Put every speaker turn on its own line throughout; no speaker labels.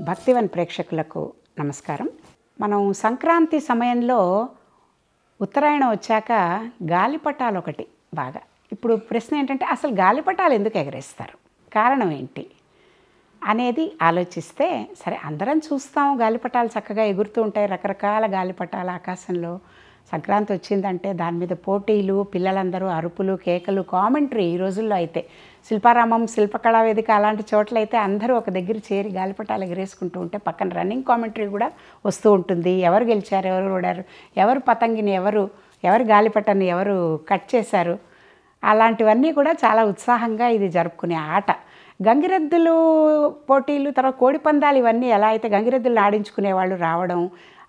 భక్తివన్ ప్రేక్షకులకు నమస్కారం. మనం సంక్రాంతి సమయంలో ఉత్తరాయణం వచ్చాక గాలిపటాలు ఒకటి బాగా. ఇప్పుడు ప్రశ్న ఏంటంటే అసలు గాలిపటాలు ఎందుకు ఎగరేస్తారు, కారణం ఏంటి అనేది ఆలోచిస్తే, సరే అందరం చూస్తాం గాలిపటాలు చక్కగా ఎగురుతూ ఉంటాయి, రకరకాల గాలిపటాలు ఆకాశంలో. సంక్రాంతి వచ్చిందంటే దాని మీద పోటీలు, పిల్లలందరూ అరుపులు, కేకలు, కామెంటరీ. ఈ రోజుల్లో అయితే శిల్పారామం, శిల్పకళా వేదిక అలాంటి చోట్లయితే అందరూ ఒక దగ్గర చేరి గాలిపటాలు ఎగరేసుకుంటూ ఉంటే పక్కన రన్నింగ్ కామెంటరీ కూడా వస్తూ ఉంటుంది. ఎవరు గెలిచారు, ఎవరు ఓడారు, ఎవరు పతంగిని, ఎవరు గాలిపటాన్ని ఎవరు కట్ చేశారు, అలాంటివన్నీ కూడా చాలా ఉత్సాహంగా ఇది జరుపుకునే ఆట. గంగిరెద్దులు పోటీలు, తర్వాత కోడిపందాలు, ఇవన్నీ ఎలా అయితే గంగిరెద్దులు ఆడించుకునే వాళ్ళు రావడం,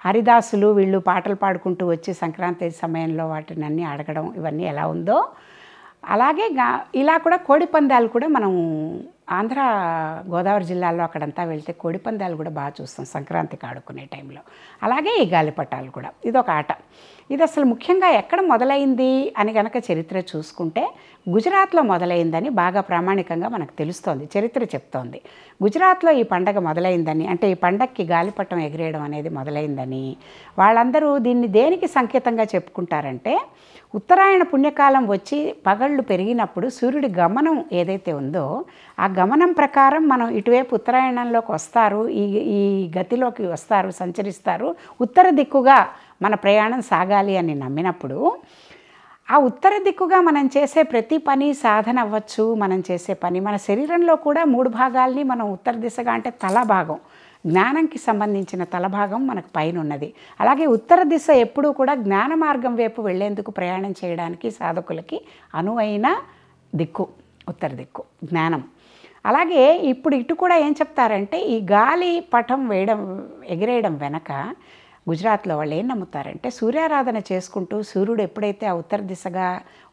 హరిదాసులు వీళ్ళు పాటలు పాడుకుంటూ వచ్చి సంక్రాంతి సమయంలో వాటిని అన్నీ అడగడం, ఇవన్నీ ఎలా ఉందో అలాగే ఇలా కూడా కోడిపందాలు కూడా మనం ఆంధ్ర గోదావరి జిల్లాలో అక్కడంతా వెళ్తే కోడిపందాలు కూడా బాగా చూస్తాం సంక్రాంతికి ఆడుకునే టైంలో. అలాగే ఈ గాలిపటాలు కూడా ఇదొక ఆట. ఇది అసలు ముఖ్యంగా ఎక్కడ మొదలైంది అని కనుక చరిత్ర చూసుకుంటే గుజరాత్లో మొదలైందని బాగా ప్రామాణికంగా మనకు తెలుస్తోంది, చరిత్ర చెప్తోంది. గుజరాత్లో ఈ పండగ మొదలైందని, అంటే ఈ పండగకి గాలిపటం ఎగిరేయడం అనేది మొదలైందని వాళ్ళందరూ దీన్ని దేనికి సంకేతంగా చెప్పుకుంటారంటే, ఉత్తరాయణ పుణ్యకాలం వచ్చి పగళ్ళు పెరిగినప్పుడు సూర్యుడి గమనం ఏదైతే ఉందో ఆ గమనం ప్రకారం మనం ఇటువైపు ఉత్తరాయణంలోకి వస్తారు, ఈ గతిలోకి వస్తారు, సంచరిస్తారు, ఉత్తర దిక్కుగా మన ప్రయాణం సాగాలి అని నమ్మినప్పుడు ఆ ఉత్తర దిక్కుగా మనం చేసే ప్రతి పని సాధన అవ్వచ్చు. మనం చేసే పని మన శరీరంలో కూడా 3 భాగాల్ని మనం ఉత్తర దిశగా, అంటే తల భాగం, జ్ఞానంకి సంబంధించిన తల భాగం మనకు పైన ఉన్నది. అలాగే ఉత్తర దిశ ఎప్పుడూ కూడా జ్ఞాన మార్గం వైపు వెళ్ళేందుకు ప్రయాణం చేయడానికి సాధకులకి అనువైన దిక్కు ఉత్తర దిక్కు, జ్ఞానం. అలాగే ఇప్పుడు ఇటు కూడా ఏం చెప్తారంటే, ఈ గాలి పటం ఎగిరేయడం వెనక గుజరాత్లో వాళ్ళు ఏం నమ్ముతారంటే, సూర్యారాధన చేసుకుంటూ సూర్యుడు ఎప్పుడైతే ఆ ఉత్తర దిశగా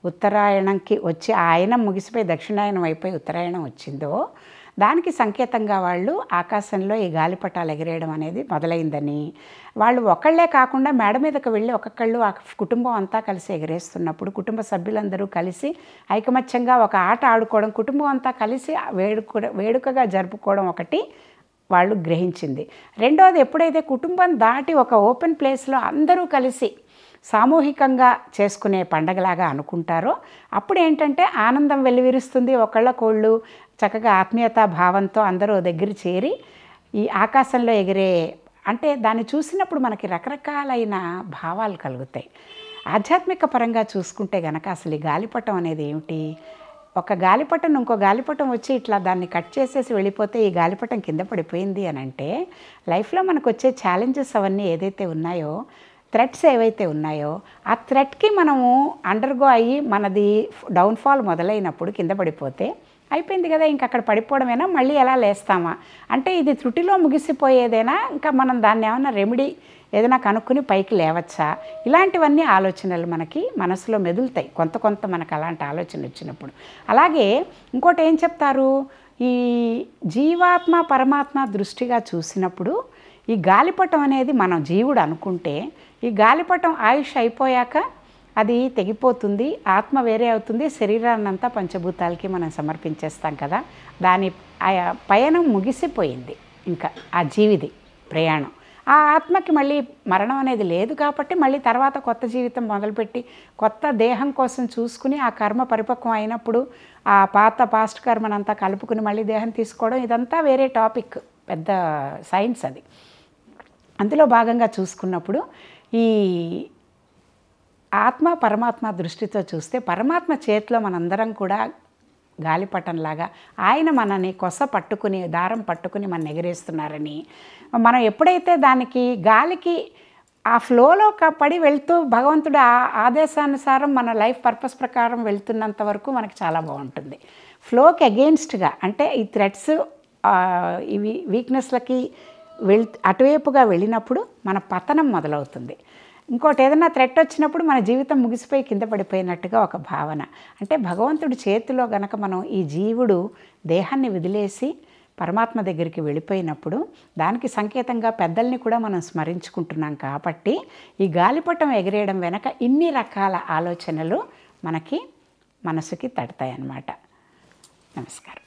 ఉత్తరాయణంకి వచ్చి ఆయనం ముగిసిపోయి దక్షిణాయనం అయిపోయి ఉత్తరాయణం వచ్చిందో దానికి సంకేతంగా వాళ్ళు ఆకాశంలో ఈ గాలిపటాలు ఎగిరేయడం అనేది మొదలైందని, వాళ్ళు ఒకళ్ళే కాకుండా మేడ మీదకు వెళ్ళి ఒక్కొక్కళ్ళు ఆ కుటుంబం అంతా కలిసి ఎగరేస్తున్నప్పుడు కుటుంబ సభ్యులందరూ కలిసి ఐకమత్యంగా ఒక ఆట ఆడుకోవడం, కుటుంబం అంతా కలిసి వేడుకగా జరుపుకోవడం ఒకటి వాళ్ళు గ్రహించింది. రెండోది, ఎప్పుడైతే కుటుంబం దాటి ఒక ఓపెన్ ప్లేస్లో అందరూ కలిసి సామూహికంగా చేసుకునే పండగలాగా అనుకుంటారో అప్పుడు ఏంటంటే ఆనందం వెల్లివిరుస్తుంది. ఒకళ్ళకోళ్ళు చక్కగా ఆత్మీయతా భావంతో అందరూ దగ్గర చేరి ఈ ఆకాశంలో ఎగిరే, అంటే దాన్ని చూసినప్పుడు మనకి రకరకాలైన భావాలు కలుగుతాయి. ఆధ్యాత్మిక పరంగా చూసుకుంటే గనక అసలు ఈ గాలిపటం అనేది ఏమిటి, ఒక గాలిపటం ఇంకో గాలిపటం వచ్చి ఇట్లా దాన్ని కట్ చేసేసి వెళ్ళిపోతే ఈ గాలిపటం కింద పడిపోయింది అని అంటే, లైఫ్లో మనకు వచ్చే ఛాలెంజెస్ అవన్నీ ఏదైతే ఉన్నాయో, థ్రెట్స్ ఏవైతే ఉన్నాయో ఆ థ్రెట్కి మనము అండర్గో అయ్యి మనది డౌన్ఫాల్ మొదలైనప్పుడు కింద పడిపోతే అయిపోయింది కదా, ఇంక అక్కడ పడిపోవడమేనా, మళ్ళీ ఎలా లేస్తామా, అంటే ఇది త్రుటిలో ముగిసిపోయేదేనా, ఇంకా మనం దాన్ని ఏమైనా రెమెడీ ఏదైనా కనుక్కుని పైకి లేవచ్చా, ఇలాంటివన్నీ ఆలోచనలు మనకి మనసులో మెదులుతాయి కొంత మనకు అలాంటి ఆలోచన వచ్చినప్పుడు. అలాగే ఇంకోటి ఏం చెప్తారు, ఈ జీవాత్మ పరమాత్మ దృష్టిగా చూసినప్పుడు ఈ గాలిపటం అనేది మనం జీవుడు అనుకుంటే, ఈ గాలిపటం ఆయుష్ అయిపోయాక అది తెగిపోతుంది, ఆత్మ వేరే అవుతుంది, శరీరాన్నంతా పంచభూతాలకి మనం సమర్పించేస్తాం కదా, దాని పయనం ముగిసిపోయింది, ఇంకా ఆ జీవిది ప్రయాణం. ఆ ఆత్మకి మళ్ళీ మరణం అనేది లేదు కాబట్టి మళ్ళీ తర్వాత కొత్త జీవితం మొదలుపెట్టి కొత్త దేహం కోసం చూసుకుని ఆ కర్మ పరిపక్వం అయినప్పుడు ఆ పాస్ట్ కర్మనంతా కలుపుకుని మళ్ళీ దేహం తీసుకోవడం, ఇదంతా వేరే టాపిక్, పెద్ద సైన్స్ అది. అందులో భాగంగా చూసుకున్నప్పుడు ఈ ఆత్మ పరమాత్మ దృష్టితో చూస్తే పరమాత్మ చేతిలో మనందరం కూడా గాలిపటంలాగా ఆయన మనని కొస పట్టుకుని దారం పట్టుకుని మన ఎగరేస్తున్నారని, మనం ఎప్పుడైతే దానికి గాలికి ఆ ఫ్లోలో పడి వెళ్తూ భగవంతుడు ఆదేశానుసారం మన లైఫ్ పర్పస్ ప్రకారం వెళ్తున్నంత వరకు మనకి చాలా బాగుంటుంది. ఫ్లోకి అగెయిన్స్ట్గా, అంటే ఈ థ్రెడ్స్ ఇవి వీక్నెస్లకి అటువైపుగా వెళ్ళినప్పుడు మన పతనం మొదలవుతుంది. ఇంకోటి ఏదైనా థ్రెట్ వచ్చినప్పుడు మన జీవితం ముగిసిపోయి కింద పడిపోయినట్టుగా ఒక భావన. అంటే భగవంతుడి చేతిలో గనక మనం ఈ జీవుడు దేహాన్ని వదిలేసి పరమాత్మ దగ్గరికి వెళ్ళిపోయినప్పుడు దానికి సంకేతంగా పెద్దల్ని కూడా మనం స్మరించుకుంటున్నాం కాబట్టి ఈ గాలిపటం ఎగిరేయడం వెనక ఇన్ని రకాల ఆలోచనలు మనకి మనసుకి తడతాయి అన్నమాట. నమస్కారం.